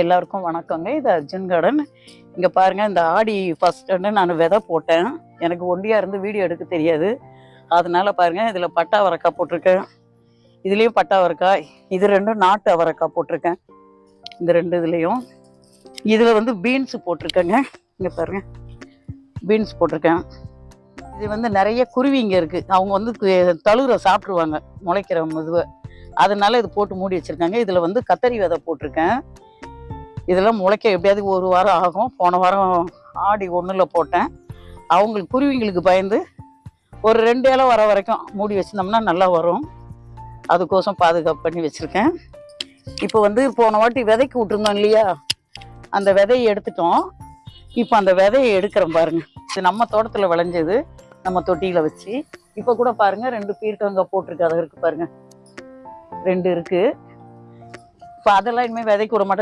எல்லாருக்கும் வணக்கங்க. இது அர்ஜுன் கார்டன். இங்கே பாருங்கள், இந்த ஆடி ஃபர்ஸ்ட் நான் விதை போட்டேன். எனக்கு ஒண்டியாக இருந்து வீடியோ எடுக்க தெரியாது. அதனால பாருங்கள், இதில் பட்டா அவரைக்காய் போட்டிருக்கேன். இதுலேயும் பட்டா அவரைக்காய், இது ரெண்டும் நாட்டு அவரைக்காய் போட்டிருக்கேன். இந்த ரெண்டு இதுலேயும் இதில் வந்து பீன்ஸு போட்டிருக்கேங்க. இங்கே பாருங்கள், பீன்ஸ் போட்டிருக்கேன். இது வந்து நிறைய குருவிங்க இருக்குது. அவங்க வந்து தழுவுற சாப்பிட்ருவாங்க முளைக்கிற மெதுவை. அதனால இது போட்டு மூடி வச்சுருக்காங்க. இதில் வந்து கத்தரி விதை போட்டிருக்கேன். இதெல்லாம் முளைக்க எப்படியாவது ஒரு வாரம் ஆகும். போன வாரம் ஆடி 1 போட்டேன். அவங்களுக்கு குருவிங்களுக்கு பயந்து ஒரு 2 இலை வர வரைக்கும் மூடி வச்சுருந்தோம்னா நல்லா வரும். அதுக்கோசம் பாதுகாப்பு பண்ணி வச்சுருக்கேன். இப்போ வந்து போன வாட்டி விதைக்கு விட்டுருந்தோம் இல்லையா, அந்த விதையை எடுத்துட்டோம். இப்போ அந்த விதையை எடுக்கிறோம் பாருங்கள். இது நம்ம தோட்டத்தில் விளைஞ்சது, நம்ம தொட்டியில் வச்சு. இப்போ கூட பாருங்கள், 2 பீர்க்கங்காய் போட்டிருக்கு. அதை இருக்குது பாருங்கள், 2 இருக்குது. இப்போ அதெல்லாம் இனிமேல் விதைக்கு விட மாட்டேன்.